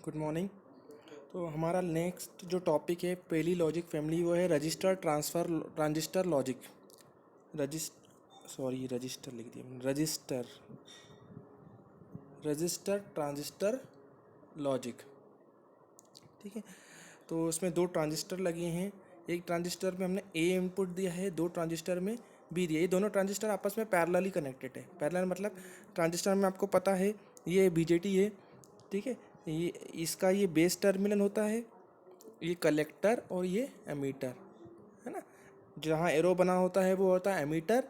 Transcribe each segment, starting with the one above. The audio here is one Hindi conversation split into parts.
Good morning. तो हमारा नेक्स्ट जो टॉपिक है पहली लॉजिक फैमिली वो है register transfer transistor logic. Register लिख दिया मैंने, रजिस्टर ट्रांजिस्टर लॉजिक। ठीक है, तो इसमें दो ट्रांजिस्टर लगे हैं। एक ट्रांजिस्टर में हमने ए इनपुट दिया है, दो ट्रांजिस्टर में बी दिया। ये दोनों ट्रांजिस्टर आपस में पैरेलली कनेक्टेड है। पैरेलल मतलब ट्रांजिस्टर में आपको पता है ये बीजेटी है। ठीक है, ये इसका ये बेस टर्मिनल होता है, ये कलेक्टर और ये एमीटर है ना। जहाँ एरो बना होता है वो होता है एमीटर।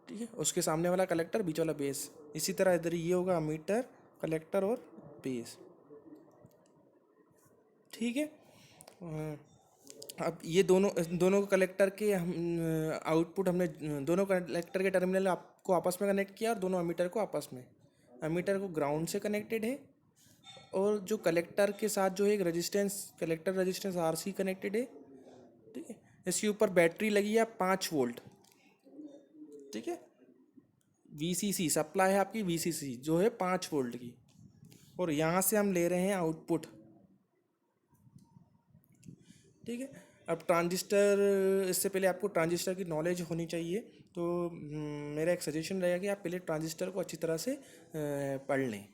ठीक है, उसके सामने वाला कलेक्टर, बीच वाला बेस। इसी तरह इधर ये होगा एमीटर, कलेक्टर और बेस। ठीक है, अब ये दोनों दोनों कलेक्टर के हम आउटपुट हमने दोनों कलेक्टर के टर्मिनल आपको आपस में कनेक्ट किया और दोनों एमीटर को आपस में। एमीटर को ग्राउंड से कनेक्टेड है और जो कलेक्टर के साथ जो है एक resistance, collector resistance RC connected है। ठीक है, इसके ऊपर बैटरी लगी है 5 वोल्ट। ठीक है, वीसीसी सप्लाई है आपकी, वीसीसी जो है 5 वोल्ट की, और यहाँ से हम ले रहे हैं आउटपुट। ठीक है, अब ट्रांजिस्टर, इससे पहले आपको ट्रांजिस्टर की नॉलेज होनी चाहिए। तो मेरा एक सजेशन रहेगा कि आप पहले ट्रांजिस्टर को अच्छी तरह से पढ़ लें।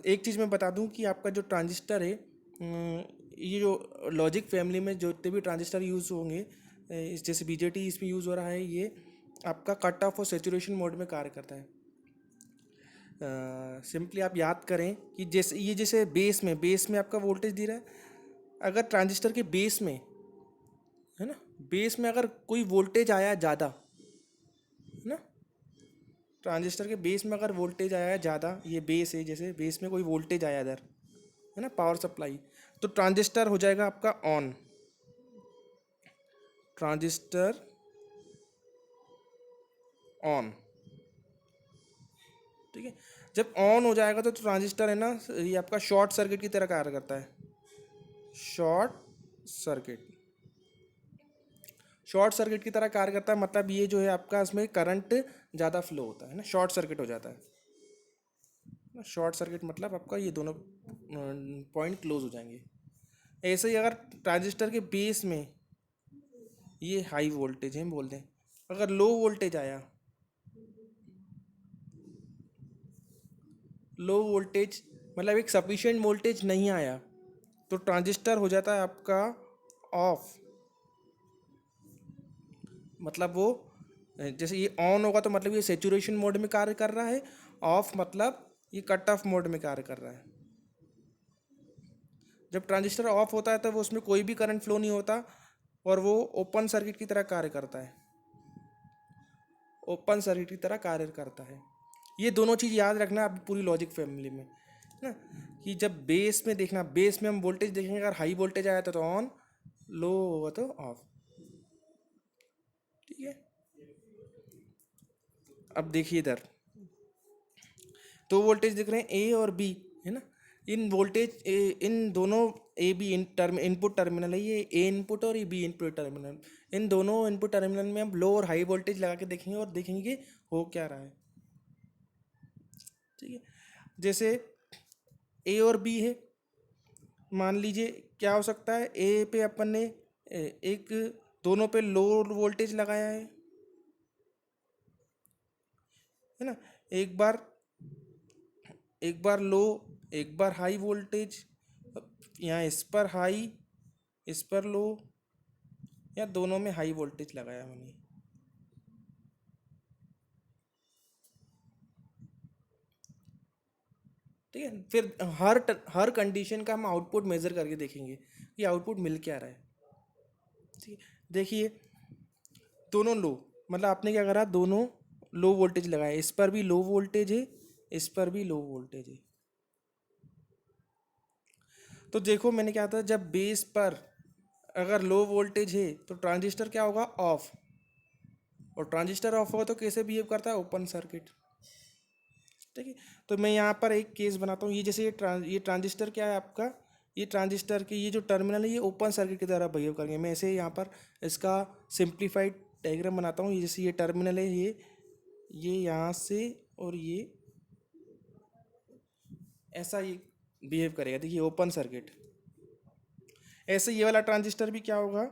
एक चीज़ मैं बता दूं कि आपका जो ट्रांजिस्टर है, ये जो लॉजिक फैमिली में जो जितने भी ट्रांजिस्टर यूज़ होंगे, जैसे बीजेटी इसमें यूज़ हो रहा है, ये आपका कट ऑफ और सेचुरेशन मोड में कार्य करता है। सिंपली आप याद करें कि जैसे बेस में आपका वोल्टेज दे रहा है। अगर ट्रांजिस्टर के बेस में है ना, बेस में अगर कोई वोल्टेज आया ज़्यादा है ना, ट्रांजिस्टर के बेस में अगर वोल्टेज आया है ज़्यादा, ये बेस है, जैसे बेस में कोई वोल्टेज आया इधर है ना, पावर सप्लाई, तो ट्रांजिस्टर हो जाएगा आपका ऑन। Transistor on. ठीक है, जब ऑन हो जाएगा तो ट्रांजिस्टर है ना, ये आपका शॉर्ट सर्किट की तरह कार्य करता है। शॉर्ट सर्किट, शॉर्ट सर्किट की तरह कार्य करता है, मतलब ये जो है आपका इसमें करंट ज़्यादा फ्लो होता है ना, शॉर्ट सर्किट हो जाता है। शॉर्ट सर्किट मतलब आपका ये दोनों पॉइंट क्लोज हो जाएंगे। ऐसे ही अगर ट्रांजिस्टर के बेस में ये हाई वोल्टेज है, हम बोलते हैं, अगर लो वोल्टेज आया, लो वोल्टेज मतलब एक सफिशिएंट वोल्टेज नहीं आया, तो ट्रांजिस्टर हो जाता है आपका ऑफ। मतलब वो जैसे ये ऑन होगा तो मतलब ये सेचुरेशन मोड में कार्य कर रहा है, ऑफ मतलब ये कट ऑफ मोड में कार्य कर रहा है। जब ट्रांजिस्टर ऑफ होता है तो वो उसमें कोई भी करंट फ्लो नहीं होता और वो ओपन सर्किट की तरह कार्य करता है। ओपन सर्किट की तरह कार्य करता है। ये दोनों चीज़ याद रखना आप पूरी लॉजिक फैमिली में ना, कि जब बेस में देखना, बेस में हम वोल्टेज देखेंगे, अगर हाई वोल्टेज आया तो ऑन, लो होगा तो ऑफ। ठीक है, अब देखिए इधर दो वोल्टेज दिख रहे हैं, ए और बी है ना। इन दोनों ए बी इनपुट टर्मिनल है, ये ए इनपुट और ये बी इनपुट टर्मिनल। इन दोनों इनपुट टर्मिनल में हम लो और हाई वोल्टेज लगा के देखेंगे और देखेंगे हो क्या रहा है। ठीक है, जैसे ए और बी है, मान लीजिए क्या हो सकता है, ए पे अपन ने एक दोनों पे लो वोल्टेज लगाया है ना। एक बार एक बार लो, एक बार हाई वोल्टेज, यहाँ इस पर हाई, इस पर लो, या दोनों में हाई वोल्टेज लगाया मैंने। ठीक है, फिर हर कंडीशन का हम आउटपुट मेजर करके देखेंगे कि आउटपुट मिल क्या रहा है। ठीक है, देखिए दोनों लो, मतलब आपने क्या करा, दोनों लो वोल्टेज लगाए, इस पर भी लो वोल्टेज है, इस पर भी लो वोल्टेज है। तो देखो मैंने क्या था, जब बेस पर अगर लो वोल्टेज है तो ट्रांजिस्टर क्या होगा, ऑफ। और ट्रांजिस्टर ऑफ होगा तो कैसे बिहेव करता है, ओपन सर्किट। ठीक है, तो मैं यहाँ पर एक केस बनाता हूँ। ये जैसे ये ट्रांजिस्टर क्या है आपका, ये ट्रांजिस्टर के ये जो टर्मिनल है ये ओपन सर्किट की तरह बिहेव करेंगे। मैं ऐसे यहाँ पर इसका सिंप्लीफाइड डायग्राम बनाता हूँ। ये जैसे ये टर्मिनल है, ये यहाँ से और ये ऐसा, ये बिहेव करेगा। देखिए ओपन सर्किट। ऐसे ये वाला ट्रांजिस्टर भी क्या होगा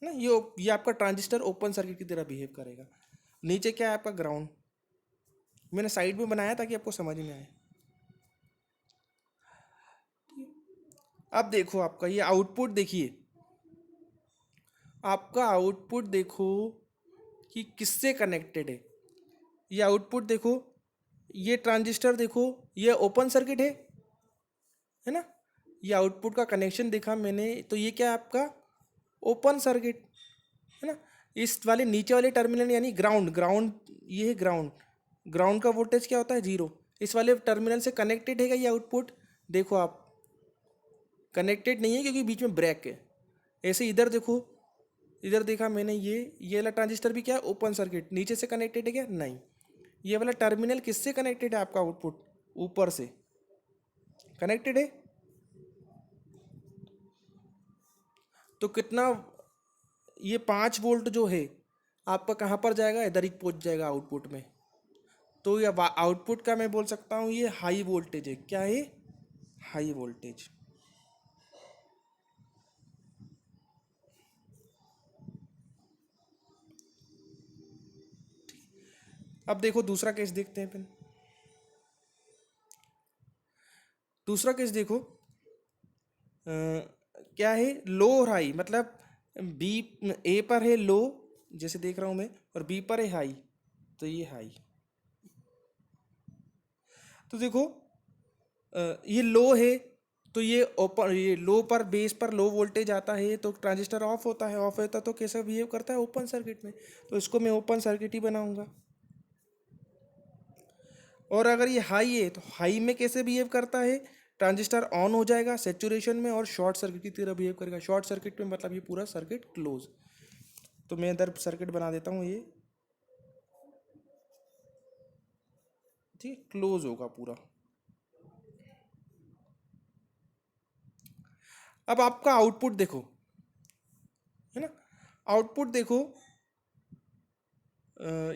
ना, ये आपका ट्रांजिस्टर ओपन सर्किट की तरह बिहेव करेगा। नीचे क्या है आपका ग्राउंड, मैंने साइड में बनाया ताकि आपको समझ में आए। अब देखो आपका ये आउटपुट देखिए, आपका आउटपुट देखो कि किससे कनेक्टेड है। ये आउटपुट देखो, ये ट्रांजिस्टर देखो, ये ओपन सर्किट है ना। ये आउटपुट का कनेक्शन देखा मैंने, तो ये क्या है आपका ओपन सर्किट है ना। इस वाले नीचे वाले टर्मिनल यानी ग्राउंड, ये है ग्राउंड। ग्राउंड का वोल्टेज क्या होता है 0। इस वाले टर्मिनल से कनेक्टेड है ये आउटपुट। देखो आप कनेक्टेड नहीं है क्योंकि बीच में ब्रेक है। ऐसे इधर देखो, इधर देखा मैंने, ये वाला ट्रांजिस्टर भी क्या है ओपन सर्किट। नीचे से कनेक्टेड है क्या, नहीं। ये वाला टर्मिनल किससे कनेक्टेड है आपका आउटपुट, ऊपर से कनेक्टेड है। तो कितना, ये 5 वोल्ट जो है आपका कहाँ पर जाएगा, इधर ही पहुँच जाएगा आउटपुट में। तो ये आउटपुट का मैं बोल सकता हूँ ये हाई वोल्टेज है। क्या है, हाई वोल्टेज। अब देखो दूसरा केस देखते हैं फिर। दूसरा केस देखो, क्या है लो और हाई, मतलब बी, ए पर है लो जैसे देख रहा हूँ मैं, और बी पर है हाई। तो ये हाई। तो देखो ये लो है, तो ये ओपन, ये लो पर बेस पर लो वोल्टेज आता है तो ट्रांजिस्टर ऑफ होता है। ऑफ होता तो कैसा बिहेव करता है, ओपन सर्किट में। तो इसको मैं ओपन सर्किट ही बनाऊंगा। और अगर ये हाई है तो हाई में कैसे बिहेव करता है, ट्रांजिस्टर ऑन हो जाएगा सेचुरेशन में और शॉर्ट सर्किट की तरह बिहेव करेगा। शॉर्ट सर्किट में मतलब ये पूरा सर्किट क्लोज। तो मैं इधर सर्किट बना देता हूँ ये, ठीक, क्लोज होगा पूरा। अब आपका आउटपुट देखो, है ना। आउटपुट देखो,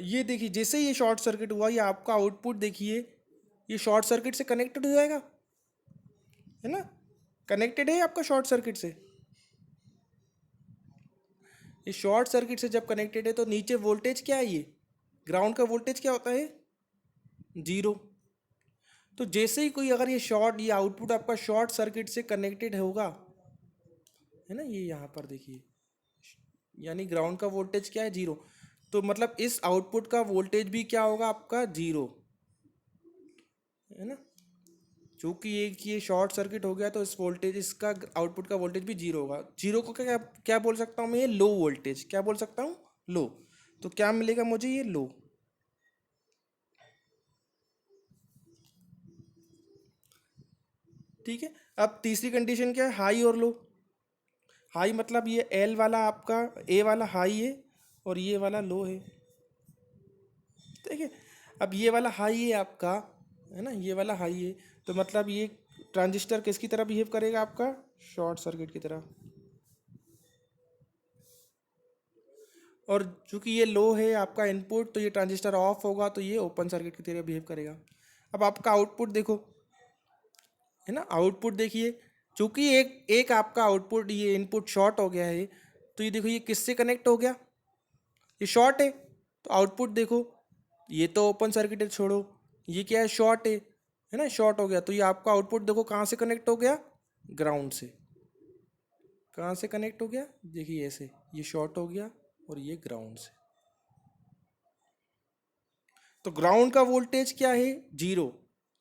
ये देखिए जैसे ये शॉर्ट सर्किट हुआ, ये आपका आउटपुट देखिए ये शॉर्ट सर्किट से कनेक्टेड हो जाएगा, है ना। कनेक्टेड है आपका शॉर्ट सर्किट से। ये शॉर्ट सर्किट से जब कनेक्टेड है तो नीचे वोल्टेज क्या है, ये ग्राउंड का वोल्टेज क्या होता है 0। तो जैसे ही कोई अगर ये आउटपुट आपका शॉर्ट सर्किट से कनेक्टेड होगा, है ना, ये यहाँ पर देखिए, यानी ग्राउंड का वोल्टेज क्या है 0। तो मतलब इस आउटपुट का वोल्टेज भी क्या होगा आपका 0, है ना। चूंकि ये शॉर्ट सर्किट हो गया तो इस वोल्टेज, इसका आउटपुट का वोल्टेज भी 0 होगा। 0 को क्या क्या बोल सकता हूँ मैं, ये लो वोल्टेज। क्या बोल सकता हूँ, लो। तो क्या मिलेगा मुझे, ये लो। ठीक है। अब तीसरी कंडीशन क्या है, हाई और लो। हाई मतलब ये एल वाला आपका, ए वाला हाई है और ये वाला लो है। ठीक है। अब ये वाला हाई है आपका, है ना, ये वाला हाई है। तो मतलब ये ट्रांजिस्टर किसकी तरह बिहेव करेगा आपका, शॉर्ट सर्किट की तरह। और चूंकि ये लो है आपका इनपुट, तो ये ट्रांजिस्टर ऑफ होगा तो ये ओपन सर्किट की तरह बिहेव करेगा। अब आपका आउटपुट देखो, है ना, आउटपुट देखिए, चूंकि एक एक आपका आउटपुट, ये इनपुट शॉर्ट हो गया है, तो ये देखो ये किससे कनेक्ट हो गया, ये शॉर्ट है। तो आउटपुट देखो, ये तो ओपन सर्किट है, छोड़ो, ये क्या है, शॉर्ट है ना, शॉर्ट हो गया। तो ये आपका आउटपुट देखो कहाँ से कनेक्ट हो गया, ग्राउंड से। कहाँ से कनेक्ट हो गया, देखिए ऐसे, ये शॉर्ट हो गया और ये ग्राउंड से। तो ग्राउंड का वोल्टेज क्या है 0।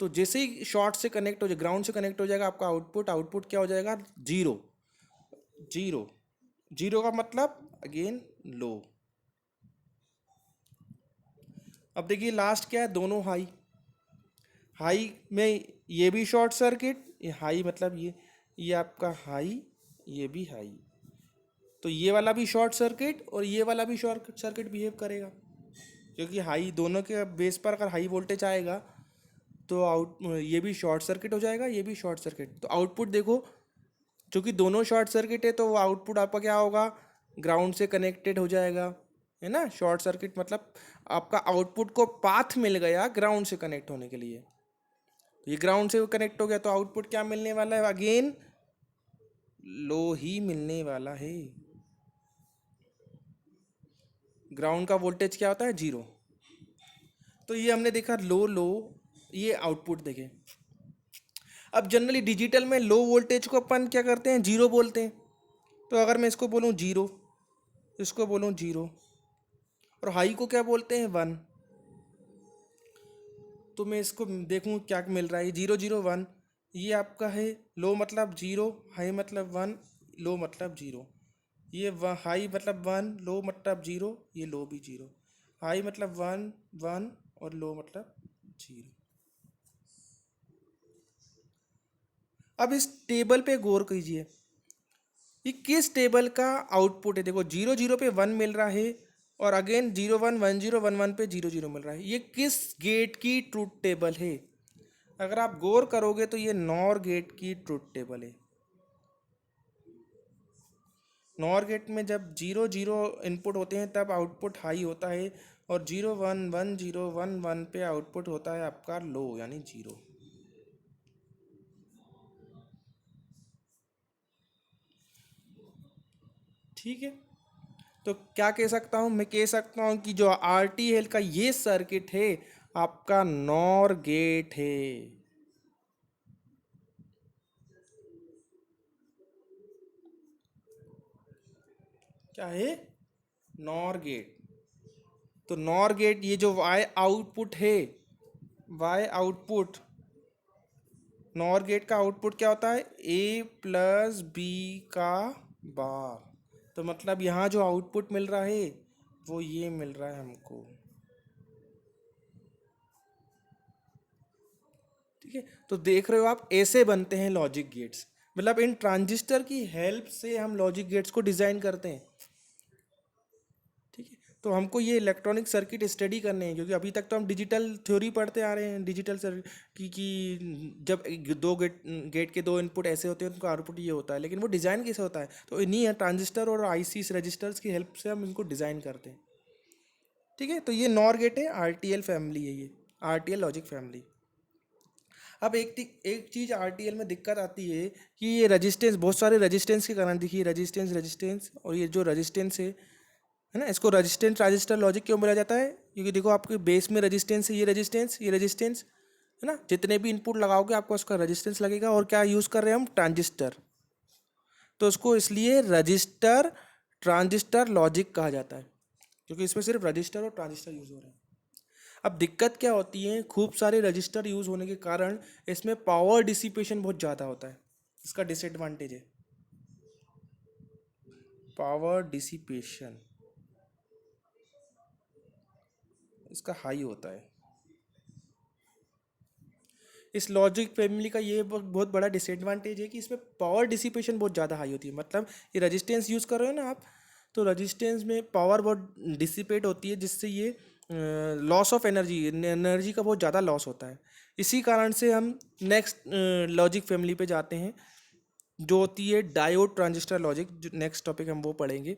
तो जैसे ही शॉर्ट से कनेक्ट हो जाए, ग्राउंड से कनेक्ट हो जाएगा आपका आउटपुट, आउटपुट क्या हो जाएगा 0। 0, 0 का मतलब अगेन लो। अब देखिए लास्ट क्या है, दोनों हाई। हाई में ये भी शॉर्ट सर्किट, ये हाई मतलब ये आपका हाई, ये भी हाई। तो ये वाला भी शॉर्ट सर्किट और ये वाला भी शॉर्ट सर्किट बिहेव करेगा, क्योंकि हाई दोनों के बेस पर अगर हाई वोल्टेज आएगा तो ये भी शॉर्ट सर्किट हो जाएगा, ये भी शॉर्ट सर्किट। तो आउटपुट देखो, क्योंकि दोनों शॉर्ट सर्किट है तो आउटपुट आपका क्या होगा, ग्राउंड से कनेक्टेड हो जाएगा, है ना। शॉर्ट सर्किट मतलब आपका आउटपुट को पाथ मिल गया ग्राउंड से कनेक्ट होने के लिए, ये ग्राउंड से कनेक्ट हो गया तो आउटपुट क्या मिलने वाला है, अगेन लो ही मिलने वाला है। ग्राउंड का वोल्टेज क्या होता है, जीरो। तो ये हमने देखा लो लो, ये आउटपुट देखे। अब जनरली डिजिटल में लो वोल्टेज को अपन क्या करते हैं, जीरो बोलते हैं। तो अगर मैं इसको बोलूँ जीरो, इसको बोलूँ जीरो, और हाई को क्या बोलते हैं, वन, तो मैं इसको देखूँ क्या मिल रहा है, जीरो जीरो वन, ये आपका है लो मतलब जीरो, हाई मतलब वन, लो मतलब जीरो। ये हाई मतलब वन, लो मतलब जीरो, ये लो भी जीरो, हाई मतलब वन वन, और लो मतलब जीरो। अब इस टेबल पे गौर कीजिए, ये किस टेबल का आउटपुट है। देखो जीरो जीरो पे वन मिल रहा है, और again zero one one zero one one पे जीरो जीरो मिल रहा है। ये किस गेट की ट्रूथ टेबल है। अगर आप गौर करोगे तो ये नॉर गेट की ट्रूथ टेबल है। नॉर गेट में जब जीरो जीरो इनपुट होते हैं तब आउटपुट हाई होता है, और zero one one zero one one पे आउटपुट होता है आपका लो यानी जीरो। ठीक है, तो क्या कह सकता हूँ, मैं कह सकता हूँ कि जो आर टी एल का ये सर्किट है आपका नॉर गेट है। क्या है, नॉर गेट। तो नॉर गेट, ये जो वाई आउटपुट है, वाई आउटपुट, नॉर गेट का आउटपुट क्या होता है, ए प्लस बी का बार। तो मतलब यहाँ जो आउटपुट मिल रहा है वो ये मिल रहा है हमको। ठीक है, तो देख रहे हो आप, ऐसे बनते हैं लॉजिक गेट्स। मतलब इन ट्रांजिस्टर की हेल्प से हम लॉजिक गेट्स को डिज़ाइन करते हैं। ठीक है, तो हमको ये इलेक्ट्रॉनिक सर्किट स्टडी करने हैं, क्योंकि अभी तक तो हम डिजिटल थ्योरी पढ़ते आ रहे हैं, डिजिटल सर्किट जब दो गेट गेट के दो इनपुट ऐसे होते हैं उनका आउटपुट ये होता है, लेकिन वो डिज़ाइन कैसे होता है, तो इन्हीं ट्रांजिस्टर और आईसी रजिस्टर्स की हेल्प से हम इनको डिज़ाइन करते हैं। ठीक है, तो ये नॉर गेट है, आरटीएल फैमिली है, ये आरटीएल लॉजिक फैमिली। अब एक चीज़ आरटीएल में दिक्कत आती है कि ये रजिस्टेंस, बहुत सारे रजिस्टेंस के कारण, देखिए रजिस्टेंस रजिस्टेंस, और ये जो रजिस्टेंस है ना, इसको रजिस्टेंस ट्रांजिस्टर लॉजिक क्यों बोला जाता है, क्योंकि देखो आपके बेस में रजिस्टेंस है, ये रजिस्टेंस है ना, जितने भी इनपुट लगाओगे आपको उसका रजिस्टेंस लगेगा। और क्या यूज़ कर रहे हैं हम, ट्रांजिस्टर, तो उसको इसलिए रजिस्टर ट्रांजिस्टर लॉजिक कहा जाता है, क्योंकि इसमें सिर्फ रजिस्टर और ट्रांजिस्टर यूज़ हो रहे हैं। अब दिक्कत क्या होती है, खूब सारे रजिस्टर यूज़ होने के कारण इसमें पावर डिसिपेशन बहुत ज़्यादा होता है। इसका डिसएडवांटेज है पावर डिसिपेशन, इसका हाई होता है। इस लॉजिक फैमिली का ये बहुत बड़ा डिसएडवांटेज है कि इसमें पावर डिसिपेशन बहुत ज़्यादा हाई होती है। मतलब ये रजिस्टेंस यूज़ कर रहे हो ना आप, तो रजिस्टेंस में पावर बहुत डिसिपेट होती है, जिससे ये लॉस ऑफ एनर्जी, एनर्जी का बहुत ज़्यादा लॉस होता है। इसी कारण से हम नेक्स्ट लॉजिक फैमिली पे जाते हैं, जो होती है डायोड ट्रांजिस्टर लॉजिक, जो नेक्स्ट टॉपिक हम वो पढ़ेंगे।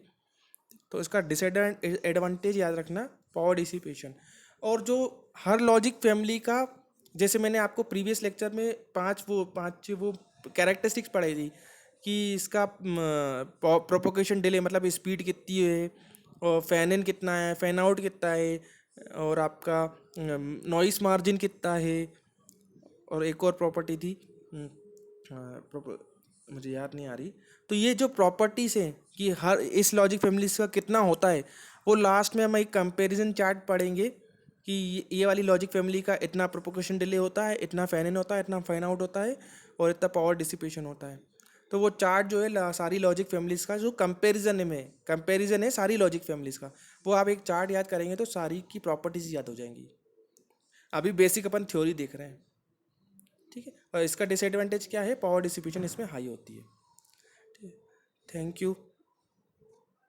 तो इसका डिसएडवांटेज याद रखना, पावर डिसिपेशन। और जो हर लॉजिक फैमिली का, जैसे मैंने आपको प्रीवियस लेक्चर में पांच वो कैरेक्टरिस्टिक्स पढ़ाई थी कि इसका प्रोपोगेशन डिले मतलब स्पीड कितनी है, और फैन इन कितना है, फैन आउट कितना है, और आपका नॉइस मार्जिन कितना है, और एक और प्रॉपर्टी थी, मुझे याद नहीं आ रही। तो ये जो प्रॉपर्टीज़ हैं कि हर इस लॉजिक फैमिलीज का कितना होता है, वो लास्ट में हम एक कंपैरिजन चार्ट पढ़ेंगे कि ये वाली लॉजिक फैमिली का इतना प्रोपोगेशन डिले होता है, इतना फैन इन होता है, इतना फैन आउट होता है, और इतना पावर डिसिपेशन होता है। तो वो चार्ट जो है सारी लॉजिक फैमिलीज का जो कंपैरिजन है सारी लॉजिक फैमिलीज का, वो आप एक चार्ट याद करेंगे तो सारी की प्रॉपर्टीज याद हो जाएंगी। अभी बेसिक अपन थ्योरी देख रहे हैं। ठीक है, और इसका डिसएडवांटेज क्या है, पावर डिसिपेशन इसमें हाई होती है। ठीक है, थैंक यू।